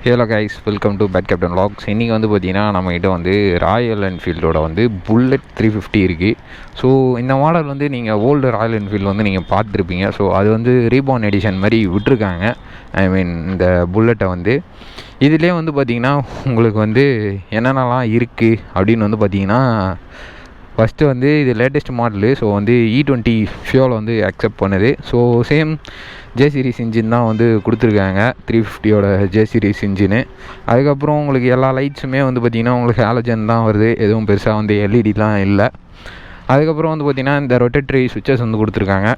Hello guys, welcome to Bad Captain vlogs. இன்றைக்கி வந்து பார்த்திங்கன்னா நம்மகிட்ட வந்து ராயல் என்ஃபீல்டோட வந்து புல்லட் 350 இருக்குது. ஸோ இந்த மாடல் வந்து நீங்கள் ஓல்டு ராயல் என்ஃபீல்டு வந்து நீங்கள் பார்த்துருப்பீங்க. ஸோ அது வந்து ரீபார்ன் எடிஷன் மாதிரி விட்டுருக்காங்க. ஐ மீன் இந்த புல்லட்டை வந்து இதிலே வந்து பார்த்திங்கன்னா உங்களுக்கு வந்து என்னென்னலாம் இருக்குது அப்படின்னு வந்து பார்த்திங்கன்னா, ஃபஸ்ட்டு வந்து இது லேட்டஸ்ட் மாடலு. ஸோ வந்து E20 ஃபியூல் வந்து அக்செப்ட் பண்ணுது. So same J series engine தான் வந்து கொடுத்துருக்காங்க, 350யோட ஜே சீரிஸ் இன்ஜினு. அதுக்கப்புறம் உங்களுக்கு எல்லா லைட்ஸுமே வந்து பார்த்திங்கன்னா உங்களுக்கு ஹாலஜன் தான் வருது, எதுவும் பெருசாக வந்து எல்இடிலாம் இல்லை. அதுக்கப்புறம் வந்து பார்த்திங்கன்னா இந்த ரொட்டேட்டரி சுவிட்சஸ் வந்து கொடுத்துருக்காங்க,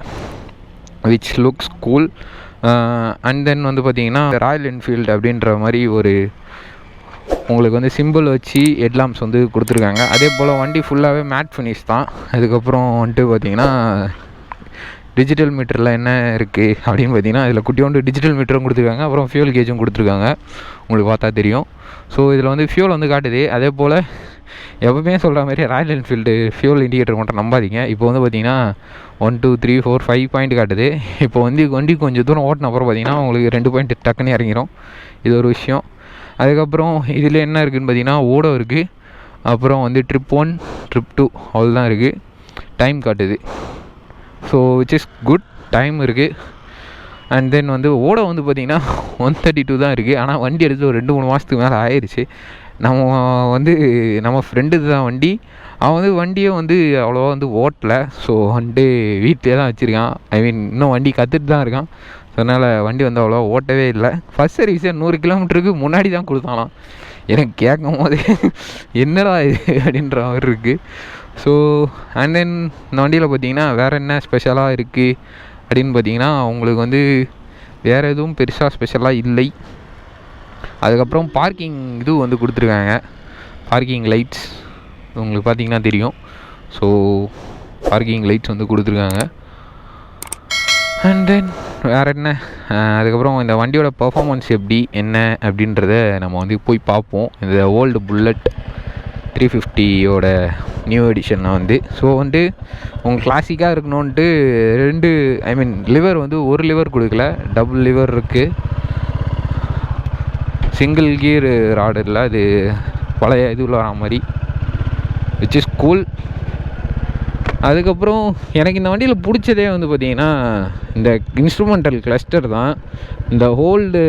which looks cool. And then வந்து பார்த்திங்கன்னா ராயல் என்ஃபீல்டு அப்படின்ற மாதிரி ஒரு உங்களுக்கு வந்து சிம்பிள் வச்சு ஹெட்லாம்ப்ஸ் வந்து கொடுத்துருக்காங்க. அதே போல் வண்டி ஃபுல்லாகவே மேட் ஃபினிஷ் தான். அதுக்கப்புறம் வந்துட்டு பார்த்திங்கன்னா டிஜிட்டல் மீட்டரில் என்ன இருக்குது அப்படின்னு பார்த்திங்கன்னா இதில் குட்டியோண்டு டிஜிட்டல் மீட்டரும் கொடுத்துருக்காங்க, அப்புறம் ஃபியூல் கேஜும் கொடுத்துருக்காங்க, உங்களுக்கு பார்த்தா தெரியும். ஸோ இதில் வந்து ஃபியூல் வந்து காட்டுது. அதே போல் எப்பவுமே சொல்கிற மாதிரி ராயல் என்ஃபீல்டு ஃபியூல் இண்டிகேட்டர் மட்டும் நம்பாதீங்க. இப்போ வந்து பார்த்திங்கன்னா 1 2 3 4 5 பாயிண்ட் காட்டுது. இப்போ வந்து வண்டி கொஞ்சம் தூரம் ஓட்டின அப்புறம் பார்த்திங்கன்னா உங்களுக்கு 2 பாயிண்ட் டக்குன்னு இறங்கிடும். இது ஒரு விஷயம். அதுக்கப்புறம் இதில் என்ன இருக்குதுன்னு பார்த்திங்கன்னா ஓடோ இருக்குது, அப்புறம் வந்து ட்ரிப் 1 ட்ரிப் 2 அவ்வளோதான் இருக்குது. டைம் காட்டுது. So which is good, time இருக்குது. அண்ட் தென் வந்து ஓடோ வந்து பார்த்திங்கன்னா 132 தான் இருக்குது. ஆனால் வண்டி எடுத்து ஒரு 2-3 மாதத்துக்கு மேலே ஆயிடுச்சு. நம்ம ஃப்ரெண்டு தான் வண்டி. அவன் வந்து வண்டியை வந்து அவ்வளோவா வந்து ஓட்டலை. ஸோ வந்துட்டு வீட்டிலே தான் வச்சுருக்கான். ஐ மீன் இன்னும் வண்டி கற்றுட்டு தான் இருக்கான். ஸோ அதனால் வண்டி வந்து அவ்வளோவா ஓட்டவே இல்லை. ஃபஸ்ட் சர்வீஸே 100 கிலோமீட்டருக்கு முன்னாடி தான் கொடுத்தாலாம். எனக்கு கேட்கும் போது என்னடா இது அப்படின்ற மாதிரி இருக்குது. ஸோ அண்ட் தென் இந்த வண்டியில் பார்த்திங்கன்னா வேறு என்ன ஸ்பெஷலாக இருக்குது அப்படின்னு பார்த்திங்கன்னா உங்களுக்கு வந்து வேறு எதுவும் பெருசாக ஸ்பெஷலாக இல்லை. அதுக்கப்புறம் பார்க்கிங் இது வந்து கொடுத்துருக்காங்க, பார்க்கிங் லைட்ஸ் உங்களுக்கு பார்த்திங்கன்னா தெரியும். ஸோ பார்க்கிங் லைட்ஸ் வந்து கொடுத்துருக்காங்க. அண்ட் தென் வேறு என்ன, அதுக்கப்புறம் இந்த வண்டியோட பர்ஃபார்மன்ஸ் எப்படி என்ன அப்படின்றத நம்ம வந்து போய் பார்ப்போம். இந்த ஓல்டு புல்லட் 350யோட நியூ எடிஷனில் வந்து. ஸோ வந்து உங்கள் கிளாசிக்காக இருக்கணுன்ட்டு 2 ஐ மீன் லிவர் வந்து ஒரு லிவர் கொடுக்கல, டபுள் லிவர் இருக்குது. சிங்கிள் கியர் ராடு இல்லை, அது பழைய இதுவில் வர மாதிரி, விச் இஸ் கூல். அதுக்கப்புறம் எனக்கு இந்த வண்டியில் பிடிச்சதே வந்து பார்த்திங்கன்னா இந்த இன்ஸ்ட்ருமெண்டல் கிளஸ்டர் தான். இந்த ஓல்டு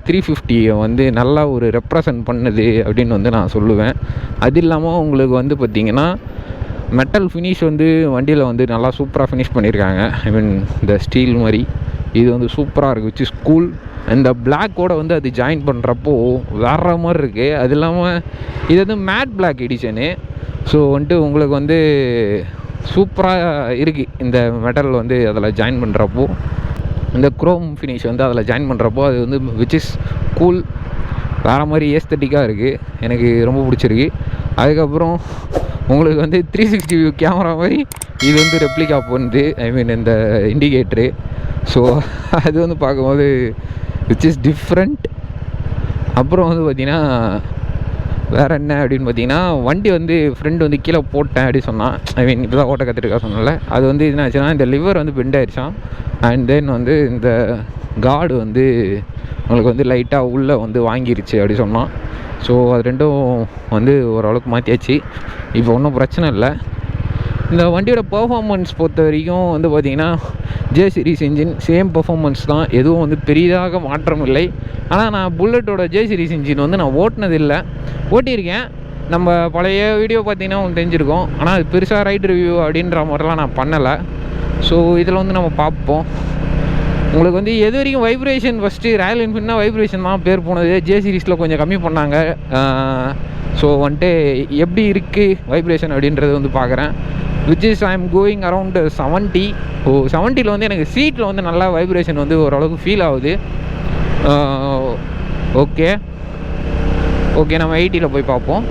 350யை வந்து நல்லா ஒரு ரெப்ரசன்ட் பண்ணுது அப்படின்னு வந்து நான் சொல்லுவேன். அது இல்லாமல் உங்களுக்கு வந்து பார்த்திங்கன்னா மெட்டல் ஃபினிஷ் வந்து வண்டியில் வந்து நல்லா சூப்பராக ஃபினிஷ் பண்ணியிருக்காங்க. ஐ மீன் இந்த ஸ்டீல் மாதிரி இது வந்து சூப்பராக இருக்குது, விச் இஸ் கூல். இந்த பிளாக்கோட வந்து அது ஜாயின் பண்ணுறப்போ வேற மாதிரி இருக்குது. அது இல்லாமல் இது வந்து மேட் பிளாக் எடிஷனு. ஸோ வந்துட்டு உங்களுக்கு வந்து சூப்பராக இருக்குது இந்த மெட்டல் வந்து அதில் ஜாயின் பண்ணுறப்போ, இந்த குரோம் ஃபினிஷ் வந்து அதில் ஜாயின் பண்ணுறப்போ அது வந்து விச் இஸ் கூல், வேறு மாதிரி ஏஸ்தட்டிக்காக இருக்குது, எனக்கு ரொம்ப பிடிச்சிருக்கு. அதுக்கப்புறம் உங்களுக்கு வந்து 360 வியூ கேமரா மாதிரி இது வந்து ரெப்ளிகா பண்ணுது, ஐ மீன் இந்த இண்டிகேட்ரு. ஸோ அது வந்து பார்க்கும்போது விச் இஸ் டிஃப்ரெண்ட். அப்புறம் வந்து பார்த்திங்கன்னா வேறு என்ன அப்படின்னு பார்த்திங்கன்னா வண்டி வந்து ஃப்ரெண்டு வந்து கீழே போட்டேன் அப்படின்னு சொன்னான். ஐ மீன் இப்போ தான் ஓட்ட கற்றுருக்கா சொன்னால, அது வந்து என்ன ஆச்சுன்னா இந்த லிவர் வந்து பெண்ட் ஆகிடுச்சான். அண்ட் தென் வந்து இந்த கார்டு வந்து உங்களுக்கு வந்து லைட்டாக உள்ளே வந்து வாங்கிருச்சு அப்படி சொன்னான். ஸோ அது ரெண்டும் வந்து ஓரளவுக்கு மாற்றியாச்சு, இப்போ ஒன்றும் பிரச்சனை இல்லை. இந்த வண்டியோட பர்ஃபார்மன்ஸ் பொறுத்த வரைக்கும் வந்து பார்த்திங்கன்னா J series engine same performance தான், எதுவும் வந்து பெரிதாக மாற்றம் இல்லை. ஆனால் நான் புல்லட்டோட ஜே சீரிஸ் இன்ஜின் வந்து நான் ஓட்டினதில்லை, ஓட்டியிருக்கேன். நம்ம பழைய வீடியோ பார்த்திங்கன்னா உங்களுக்கு தெரிஞ்சிருக்கோம். ஆனால் அது பெருசாக ரைட் ரிவ்யூ அப்படின்ற மாதிரிலாம் நான் பண்ணலை. ஸோ இதில் வந்து நம்ம பார்ப்போம். உங்களுக்கு வந்து எது வரைக்கும் வைப்ரேஷன், ஃபஸ்ட்டு ராயல் என்ஃபீல்ட்னா வைப்ரேஷன் தான் பேர் போனது, ஜே சீரிஸில் கொஞ்சம் கம்மி பண்ணாங்க. ஸோ வந்துட்டு எப்படி இருக்குது வைப்ரேஷன் அப்படின்றது வந்து பார்க்குறேன். Which is I am going around 70. 70ல் வந்து எனக்கு சீட்டில் வந்து நல்லா வைப்ரேஷன் வந்து ஓரளவுக்கு ஃபீல் ஆகுது. ஓகே நம்ம 80ல் போய் பார்ப்போம்.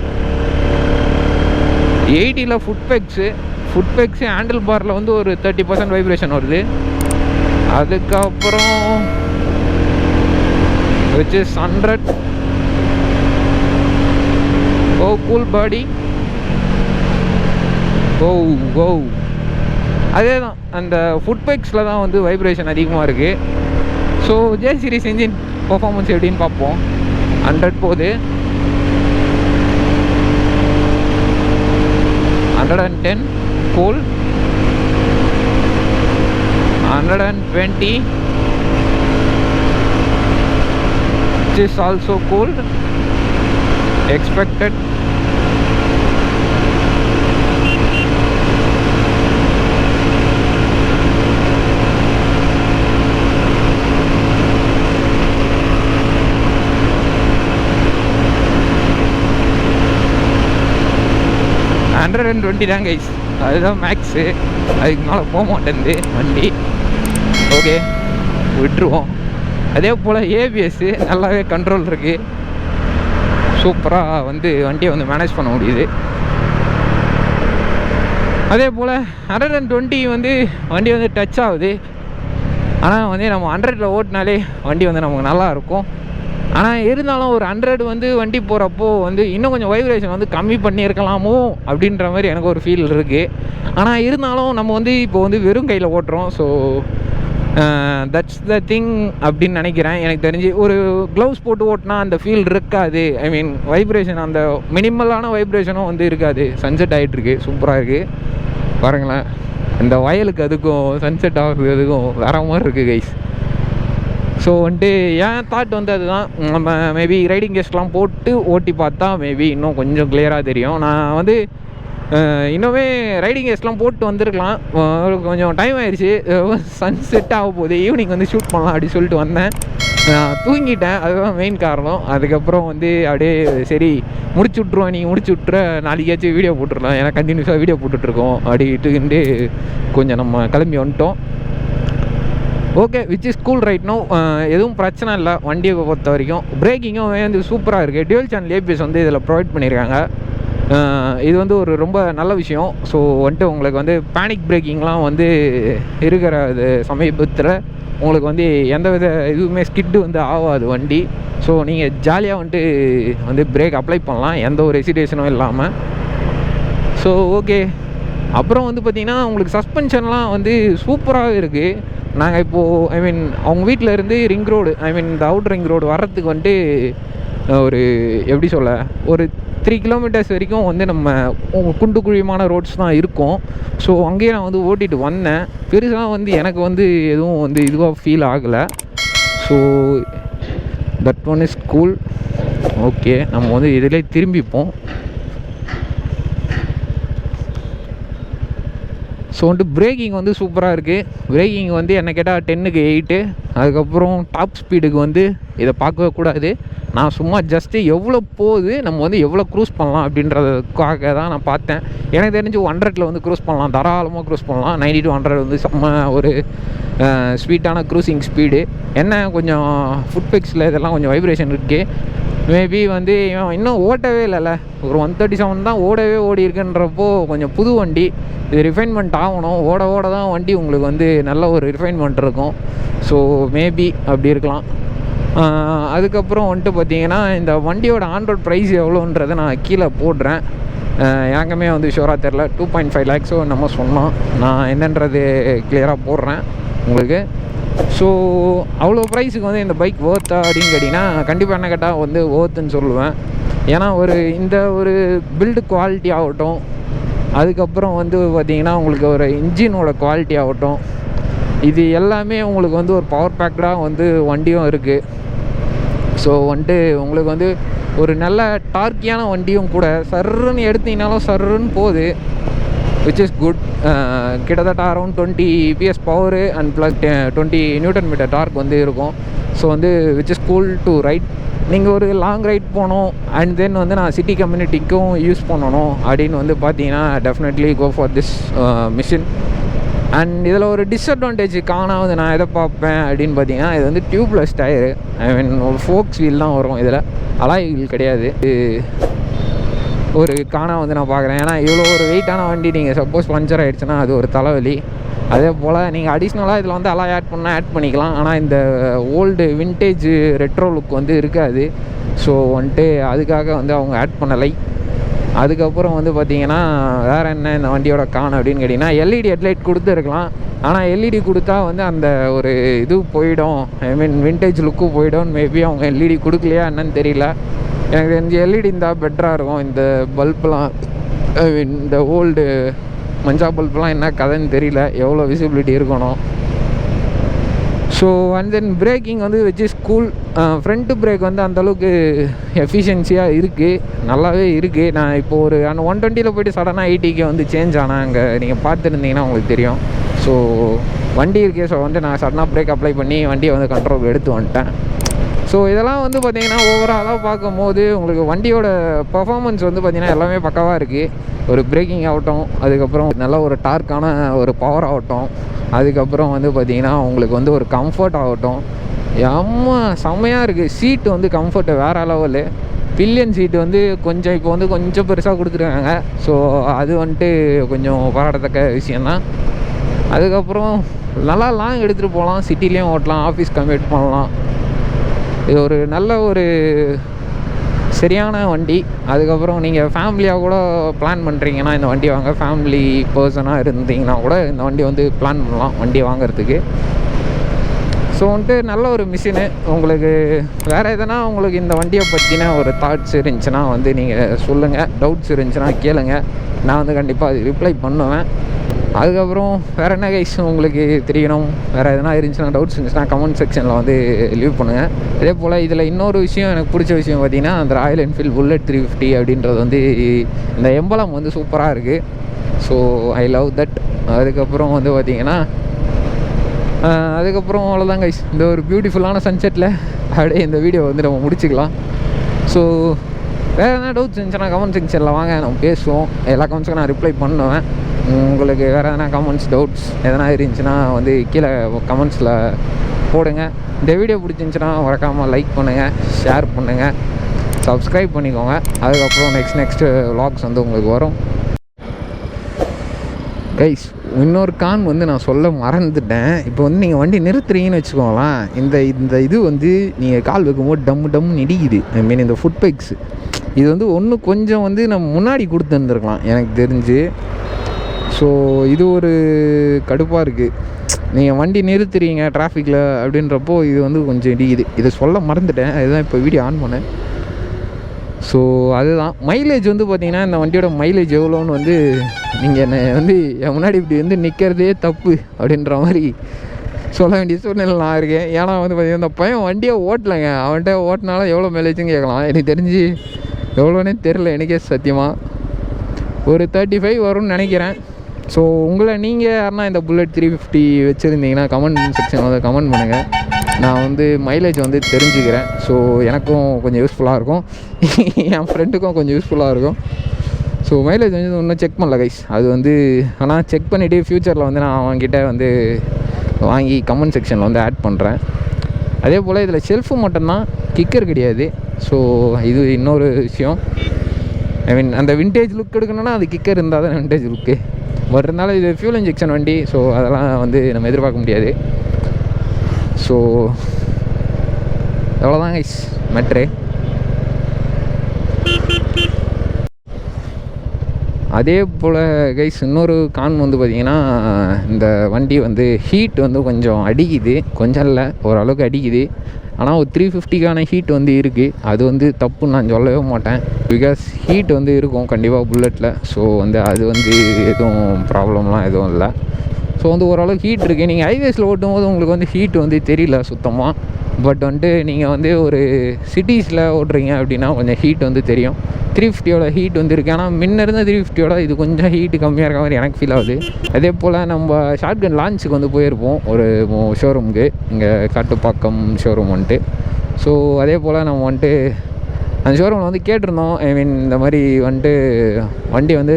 80ல் ஃபுட் பெக்ஸு ஹேண்டில் பாரில் வந்து ஒரு 30% வைப்ரேஷன் வருது. அதுக்கப்புறம் விச் இஸ் 100. கூல் பாடி. அதே தான் அந்த ஃபுட் பெக்ஸில் தான் வந்து வைப்ரேஷன் அதிகமாக இருக்குது. So J series engine performance எப்படின்னு பார்ப்போம். 100 போகுது, 110 cool, 120 which is also cool, expected. Hundred and 20 தான் கைஸ், அதுதான் மேக்ஸு. அதுக்கு மேலே போக மாட்டேங்குது வண்டி. ஓகே, விட்டுருவோம். அதே போல் ஏபிஎஸ்ஸு நல்லாவே கண்ட்ரோல் இருக்குது. சூப்பராக வந்து வண்டியை வந்து மேனேஜ் பண்ண முடியுது. அதே போல் 120 வந்து வண்டி வந்து டச் ஆகுது. ஆனால் வந்து நம்ம 100ல் ஓட்டினாலே வண்டி வந்து நமக்கு நல்லா இருக்கும். ஆனால் இருந்தாலும் ஒரு 100 வந்து வண்டி போகிறப்போ வந்து இன்னும் கொஞ்சம் வைப்ரேஷன் வந்து கம்மி பண்ணியிருக்கலாமோ அப்படின்ற மாதிரி எனக்கு ஒரு ஃபீல் இருக்குது. ஆனால் இருந்தாலும் நம்ம வந்து இப்போ வந்து வெறும் கையில் ஓட்டுறோம். ஸோ தட்ஸ் த திங் அப்படின்னு நினைக்கிறேன். எனக்கு தெரிஞ்சு ஒரு க்ளவுஸ் போட்டு ஓட்டினா அந்த ஃபீல் இருக்காது. ஐ மீன் வைப்ரேஷன், அந்த மினிமலான வைப்ரேஷனும் வந்து இருக்காது. சன்செட் ஆகிட்டுருக்கு, சூப்பராக இருக்குது பாருங்களேன். இந்த வயலுக்கு அதுக்கும் சன்செட் ஆகுது அதுக்கும் வேற மாதிரி இருக்குது கைஸ். ஸோ வந்துட்டு என் தாட் வந்து அதுதான். நம்ம மேபி ரைடிங் கெஸ்ட்லாம் போட்டு ஓட்டி பார்த்தா மேபி இன்னும் கொஞ்சம் கிளியராக தெரியும். நான் வந்து இன்னுமே ரைடிங் கெஸ்ட்லாம் போட்டு வந்திருக்கலாம். கொஞ்சம் டைம் ஆயிடுச்சு, சன்செட் ஆக போகுது, ஈவினிங் வந்து ஷூட் பண்ணலாம் அப்படி சொல்லிட்டு வந்தேன். தூங்கிட்டேன், அதுதான் மெயின் காரணம். அதுக்கப்புறம் வந்து அப்படியே சரி முடிச்சு விட்ருவோம், நீங்கள் முடிச்சு விட்ற, நாளைக்காச்சும் வீடியோ போட்டுடலாம், ஏன்னா கண்டினியூஸாக வீடியோ போட்டுட்ருக்கோம் அப்படின்ட்டு கொஞ்சம் நம்ம கிளம்பி வந்துட்டோம். Okay, which is cool right no. எதுவும் பிரச்சனை இல்லை வண்டியை பொறுத்த வரைக்கும். பிரேக்கிங்கும் வந்து சூப்பராக இருக்குது. டியூவல் சேனல் ஏபிஎஸ் வந்து இதில் ப்ரொவைட் பண்ணியிருக்காங்க. இது வந்து ஒரு ரொம்ப நல்ல விஷயம். ஸோ வந்துட்டு உங்களுக்கு வந்து பேனிக் பிரேக்கிங்லாம் வந்து இருக்கிற இது சமீபத்தில் உங்களுக்கு வந்து எந்த வித இதுவுமே ஸ்கிட்டு வந்து ஆகாது வண்டி. ஸோ நீங்கள் ஜாலியாக வந்து பிரேக் அப்ளை பண்ணலாம் எந்த ஒரு ஹெசிடேஷனும் இல்லாமல். ஸோ ஓகே, அப்புறம் வந்து பார்த்திங்கன்னா உங்களுக்கு சஸ்பென்ஷன்லாம் வந்து சூப்பராகவே இருக்குது. நாங்கள் இப்போது ஐ மீன் அவங்க வீட்டில் இருந்து ரிங் ரோடு, ஐ மீன் இந்த அவுட் ரிங் ரோடு வர்றதுக்கு வந்துட்டு ஒரு எப்படி சொல்ல, ஒரு 3 கிலோமீட்டர்ஸ் வரைக்கும் வந்து நம்ம குண்டு குழியமான ரோட்ஸ் தான் இருக்கும். ஸோ அங்கேயே நான் வந்து ஓட்டிகிட்டு வந்தேன். பெருசாக வந்து எனக்கு வந்து எதுவும் வந்து இதுவாக ஃபீல் ஆகலை. So that one is cool. Okay, நம்ம வந்து இதிலே திரும்பிப்போம். ஸோ வந்துட்டு பிரேக்கிங் வந்து சூப்பராக இருக்குது. பிரேக்கிங் வந்து என்ன கேட்டால் 10க்கு 8. அதுக்கப்புறம் டாப் ஸ்பீடுக்கு வந்து இதை பார்க்கவே கூடாது. நான் சும்மா ஜஸ்ட்டு எவ்வளோ போகுது, நம்ம வந்து எவ்வளோ க்ரூஸ் பண்ணலாம் அப்படின்றதுக்காக தான் நான் பார்த்தேன். எனக்கு தெரிஞ்சு 100ல் வந்து க்ரூஸ் பண்ணலாம், தாராளமாக க்ரூஸ் பண்ணலாம். 90 to 100 வந்து செம்ம ஒரு ஸ்வீட்டான க்ரூசிங் ஸ்பீடு. என்ன கொஞ்சம் ஃபுட் பெக்ஸில் இதெல்லாம் கொஞ்சம் வைப்ரேஷன் இருக்குது. மேபி வந்து இன்னும் ஓட்டவே இல்லைல்ல, ஒரு 137 தான் ஓடி இருக்குன்றப்போ கொஞ்சம் புது வண்டி, இது ரிஃபைன்மெண்ட் ஆகணும். ஓட தான் வண்டி உங்களுக்கு வந்து நல்ல ஒரு ரிஃபைன்மெண்ட் இருக்கும். ஸோ மேபி அப்படி இருக்கலாம். அதுக்கப்புறம் வந்துட்டு பார்த்திங்கன்னா இந்த வண்டியோட ஆன்ரோட் ப்ரைஸ் எவ்வளோன்றதை நான் கீழே போடுறேன். எனக்குமே வந்து ஷூராக தெரில, 2.5 lakhஸோ நம்ம சொன்னோம். நான் என்னன்றது கிளியராக போடுறேன் உங்களுக்கு. ஸோ அவ்வளோ ப்ரைஸுக்கு வந்து இந்த பைக் ஓர்த்தா அப்படின்னு கேட்டிங்கன்னா கண்டிப்பாக என்ன கேட்டால் வந்து ஓர்த்துன்னு சொல்லுவேன். ஏன்னா இந்த ஒரு பில்டு குவாலிட்டி ஆகட்டும், அதுக்கப்புறம் வந்து பார்த்திங்கன்னா உங்களுக்கு ஒரு இன்ஜினோட குவாலிட்டி ஆகட்டும், இது எல்லாமே உங்களுக்கு வந்து ஒரு பவர் பேக்டாக வந்து வண்டியும் இருக்குது. ஸோ வந்துட்டு உங்களுக்கு வந்து ஒரு நல்ல டார்க்கியான வண்டியும் கூட. சர்ருன்னு எடுத்திங்கனாலும் சர்ருன்னு போகுது, விச் இஸ் குட். கிட்டத்தட்ட around 20 PS power and plus 20 Nm torque வந்து இருக்கும். ஸோ வந்து which is cool to ride. நீங்கள் ஒரு லாங் ரைட் போகணும் அண்ட் தென் வந்து நான் சிட்டி கம்யூனிட்டிக்கும் யூஸ் பண்ணணும் அப்படின்னு வந்து பார்த்தீங்கன்னா definitely go for this machine. And இதில் ஒரு டிஸ்அட்வான்டேஜ் காணாவது நான் எதை பார்ப்பேன் அப்படின்னு பார்த்தீங்கன்னா, இது வந்து டியூப்லெஸ் டயரு. ஐ மீன் ஒரு ஃபோக்ஸ் வீல் தான் வரும், இதில் அலாய் வீல் கிடையாது. ஒரு வந்து நான் பார்க்குறேன். ஏன்னா இவ்வளோ ஒரு வெயிட்டான வண்டி நீங்கள் சப்போஸ் பஞ்சர் ஆகிடுச்சுன்னா அது ஒரு தலைவலி. அதே போல் நீங்கள் அடிஷ்னலாக இதில் வந்து அலாய் ஆட் பண்ணிக்கலாம். ஆனால் இந்த ஓல்டு வின்டேஜ் ரெட்ரோ லுக் வந்து இருக்காது. ஸோ வந்துட்டு அதுக்காக வந்து அவங்க ஆட் பண்ணலை. அதுக்கப்புறம் வந்து பார்த்திங்கன்னா வேறு என்ன இந்த வண்டியோட அப்படின்னு கேட்டிங்கன்னா எல்இடி ஹெட்லைட் கொடுத்துருக்கலாம். ஆனால் எல்இடி கொடுத்தா வந்து அந்த ஒரு இது போயிடும், ஐ மீன் விண்டேஜ் லுக்கு போயிடும். மேபி அவங்க எல்இடி கொடுக்கலையா என்னன்னு தெரியல. எனக்கு தெரிஞ்சு எல்இடி இருந்தால் பெட்டராக இருக்கும். இந்த பல்பெலாம், ஐ மீன் இந்த ஓல்டு மஞ்சா பல்பெலாம் என்ன கதைன்னு தெரியல, எவ்வளோ விசிபிலிட்டி இருக்கணும். ஸோ அண்ட் தென் பிரேக்கிங் வந்து வச்சு ஸ்கூல் ஃப்ரண்ட்டு பிரேக் வந்து அந்தளவுக்கு எஃபிஷியன்சியாக இருக்குது, நல்லாவே இருக்குது. நான் இப்போது ஒரு 120 போய்ட்டு சடனாக 80க்கு வந்து சேஞ்ச் ஆனால் அங்கே நீங்கள் பார்த்துருந்தீங்கன்னா உங்களுக்கு தெரியும். ஸோ வண்டி இருக்கே, ஸோ வந்து நான் சடனாக பிரேக் அப்ளை பண்ணி வண்டியை வந்து கண்ட்ரோல் எடுத்து வந்துட்டேன். ஸோ இதெல்லாம் வந்து பார்த்திங்கன்னா ஓவராலாக பார்க்கும்போது உங்களுக்கு வண்டியோட பர்ஃபார்மன்ஸ் வந்து பார்த்திங்கன்னா எல்லாமே பக்காவாக இருக்குது. ஒரு பிரேக்கிங் ஆகட்டும், அதுக்கப்புறம் நல்ல ஒரு டார்க்கான ஒரு பவர் ஆகட்டும், அதுக்கப்புறம் வந்து பார்த்திங்கன்னா உங்களுக்கு வந்து ஒரு கம்ஃபர்ட் ஆகட்டும், செம்மையாக இருக்குது. சீட்டு வந்து கம்ஃபர்ட்டு வேறு லெவலு. பில்லியன் சீட்டு வந்து கொஞ்சம் இப்போ வந்து கொஞ்சம் பெருசாக கொடுத்துருக்காங்க. ஸோ அது வந்துட்டு கொஞ்சம் பாராட்டத்தக்க விஷயந்தான். அதுக்கப்புறம் நல்லா லாங் எடுத்துகிட்டு போகலாம், சிட்டிலேயும் ஓட்டலாம், ஆஃபீஸ் கம்யூட் பண்ணலாம். இது ஒரு நல்ல ஒரு சரியான வண்டி. அதுக்கப்புறம் நீங்கள் ஃபேமிலியாக கூட பிளான் பண்ணுறீங்கன்னா இந்த வண்டி வாங்க, ஃபேமிலி பர்சனாக இருந்தீங்கன்னா கூட இந்த வண்டி வந்து பிளான் பண்ணலாம் வண்டி வாங்கிறதுக்கு. ஸோ வந்துட்டு நல்ல ஒரு மிஷினு. உங்களுக்கு வேறு எதனா உங்களுக்கு இந்த வண்டியை பற்றின ஒரு தாட்ஸ் இருந்துச்சுன்னா வந்து நீங்கள் சொல்லுங்கள், டவுட்ஸ் இருந்துச்சுன்னா கேளுங்க, நான் வந்து கண்டிப்பாக அது ரிப்ளை பண்ணுவேன். அதுக்கப்புறம் வேறு என்ன கைஸ் உங்களுக்கு தெரியணும், வேறு எதனா இருந்துச்சுன்னா டவுட்ஸ் இருந்துச்சுன்னா கமெண்ட் செக்ஷனில் வந்து லீவ் பண்ணுங்கள். அதே போல் இதில் இன்னொரு விஷயம், எனக்கு பிடிச்ச விஷயம் பார்த்திங்கன்னா அந்த ராயல் என்ஃபீல்டு புல்லட் 350 அப்படின்றது வந்து இந்த எம்பலம் வந்து சூப்பராக இருக்குது. So I love that. அதுக்கப்புறம் வந்து பார்த்திங்கன்னா அதுக்கப்புறம் அவ்வளோதான் கைஸ். இந்த ஒரு பியூட்டிஃபுல்லான சன்செட்டில் அப்படியே இந்த வீடியோ வந்து நம்ம முடிச்சுக்கலாம். ஸோ வேறு எதனா டவுட்ஸ் இருந்துச்சுன்னா கமெண்ட் செக்ஷனில் வாங்க, நம்ம பேசுவோம். எல்லா கமெண்ட்ஸுக்கும் நான் ரிப்ளை பண்ணுவேன். உங்களுக்கு வேறு எதனா கமெண்ட்ஸ் டவுட்ஸ் எதனா இருந்துச்சுன்னா வந்து கீழே கமெண்ட்ஸில் போடுங்க. இந்த வீடியோ பிடிச்சிருந்துச்சுன்னா மறக்காமல் லைக் பண்ணுங்கள், ஷேர் பண்ணுங்கள், சப்ஸ்கிரைப் பண்ணிக்கோங்க. அதுக்கப்புறம் நெக்ஸ்ட்டு vlogs வந்து உங்களுக்கு வரும் கைஸ். இன்னொரு வந்து நான் சொல்ல மறந்துட்டேன். இப்போ வந்து நீங்கள் வண்டி நிறுத்துறீங்கன்னு வச்சுக்கோங்களேன், இந்த இது வந்து நீங்கள் கால் வைக்கும்போது டம்முன்னு இடிக்குது. ஐ மீன் இந்த ஃபுட் பைக்ஸ் இது வந்து ஒன்று கொஞ்சம் வந்து நம்ம முன்னாடி கொடுத்துருந்துருக்கலாம் எனக்கு தெரிஞ்சு. ஸோ இது ஒரு கடுப்பாக இருக்குது. நீங்கள் வண்டி நிறுத்துறீங்க டிராஃபிக்கில் அப்படின்றப்போ இது வந்து கொஞ்சம் இடிக்குது. இதை சொல்ல மறந்துட்டேன், அதுதான் இப்போ வீடியோ ஆன் பண்ணேன். ஸோ அதுதான் மைலேஜ் வந்து பார்த்திங்கன்னா இந்த வண்டியோட மைலேஜ் எவ்வளோன்னு வந்து நீங்கள் என்னை வந்து என் முன்னாடி இப்படி வந்து நிற்கிறதே தப்பு அப்படின்ற மாதிரி சொல்ல வேண்டிய சூழ்நிலை நான் இருக்கேன். ஏன்னா வந்து பார்த்திங்கன்னா இந்த பையன் வண்டியை ஓட்டலைங்க, அவன்கிட்ட ஓட்டினாலும் எவ்வளோ மைலேஜுன்னு கேட்கலாம். எனக்கு தெரிஞ்சு எவ்வளோனே தெரில எனக்கே சத்தியமாக. ஒரு 35 வரும்னு நினைக்கிறேன். ஸோ உங்களை நீங்கள் யாருன்னா இந்த புல்லட் 350 வச்சுருந்தீங்கன்னா கமெண்ட் செக்ஷனில் வந்து கமெண்ட் பண்ணுங்கள். நான் வந்து மைலேஜ் வந்து தெரிஞ்சுக்கிறேன். ஸோ எனக்கும் கொஞ்சம் யூஸ்ஃபுல்லாக இருக்கும், என் ஃப்ரெண்டுக்கும் கொஞ்சம் யூஸ்ஃபுல்லாக இருக்கும். ஸோ மைலேஜ் வந்து இன்னும் செக் பண்ணல கைஸ். அது வந்து ஆனால் செக் பண்ணிவிட்டு ஃப்யூச்சரில் வந்து நான் அவங்ககிட்ட வந்து வாங்கி கமெண்ட் செக்ஷனில் வந்து ஆட் பண்ணுறேன். அதே போல் இதில் ஷெல்ஃபு மட்டும்தான், கிக்கர் கிடையாது. ஸோ இது இன்னொரு விஷயம். ஐ மீன் அந்த விண்டேஜ் லுக் எடுக்கணும்னா அது கிக்கர் இருந்தால் தான் விண்டேஜ் லுக்கு. பட் இருந்தாலும் இது ஃபியூல் இன்ஜெக்ஷன் வண்டி, ஸோ அதெல்லாம் வந்து நம்ம எதிர்பார்க்க முடியாது. ஸோ எவ்வளோதான் கைஸ் மேட்ரு. அதே போல் கைஸ் இன்னொரு வந்து பார்த்திங்கன்னா இந்த வண்டி வந்து ஹீட் வந்து கொஞ்சம் அடிக்குது, கொஞ்சம் இல்லை ஓரளவுக்கு அடிக்குது. ஆனால் ஒரு 350க்கான ஹீட் வந்து இருக்குது. அது வந்து தப்புன்னு நான் சொல்லவே மாட்டேன், பிகாஸ் ஹீட் வந்து இருக்கும் கண்டிப்பாக புல்லட்டில். ஸோ வந்து அது வந்து எதுவும் ப்ராப்ளம்லாம் எதுவும் இல்லை. ஸோ வந்து ஓரளவுக்கு ஹீட் இருக்குது. நீங்கள் ஹைவேஸில் ஓட்டும் போது உங்களுக்கு வந்து ஹீட் வந்து தெரியல சுத்தமாக. பட் வந்துட்டு நீங்கள் வந்து ஒரு சிட்டிஸில் ஓட்டுறீங்க அப்படின்னா கொஞ்சம் ஹீட் வந்து தெரியும். 350யோட ஹீட் வந்து இருக்குது. ஆனால் முன்ன இருந்த 350யோட இது கொஞ்சம் ஹீட்டு கம்மியாக இருக்க மாதிரி எனக்கு ஃபீல் ஆகுது. அதே போல் நம்ம ஷாட்கன் லான்ச்சுக்கு வந்து போயிருப்போம் ஒரு ஷோரூமுக்கு, இங்கே காட்டுப்பாக்கம் ஷோரூம் வந்துட்டு. ஸோ அதே போல் நம்ம வந்துட்டு அந்த ஷோரூமில் வந்து கேட்டிருந்தோம், ஐ மீன் இந்த மாதிரி வந்துட்டு வண்டி வந்து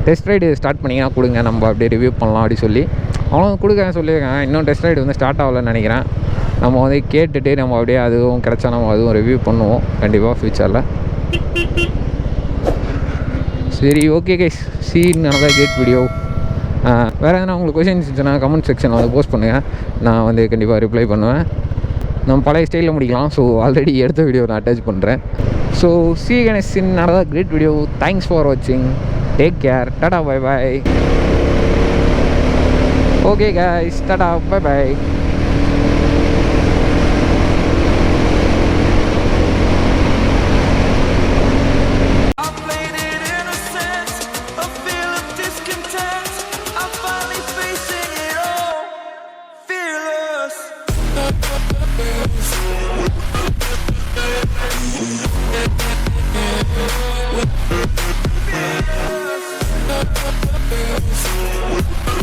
டெஸ்ட் ரைடு ஸ்டார்ட் பண்ணிங்கன்னா கொடுங்க, நம்ம அப்படியே ரிவ்யூ பண்ணலாம் அப்படி சொல்லி. அவனும் கொடுக்க சொல்லியிருக்காங்க. இன்னும் டெஸ்ட் ரைடு வந்து ஸ்டார்ட் ஆகலன்னு நினைக்கிறேன். நம்ம வந்து கேட்டுட்டு நம்ம அப்படியே அதுவும் கிடச்சா நம்ம அதுவும் ரிவ்யூ பண்ணுவோம் கண்டிப்பாக ஃப்யூச்சரில். சரி, okay guys, see you in another great video. வேறு எதனா உங்களுக்கு கொஷின்ஸ் இருந்துச்சுன்னா கமெண்ட் செக்ஷனில் வந்து போஸ்ட் பண்ணுங்கள், நான் வந்து கண்டிப்பாக ரிப்ளை பண்ணுவேன். நம்ம பழைய ஸ்டைலில் முடிக்கலாம். ஸோ ஆல்ரெடி எடுத்த வீடியோ நான் அட்டாச் பண்ணுறேன். So see you guys in another great video. Thanks for watching. Take care. Tada, bye bye. Okay guys, tada, bye bye. Fearless.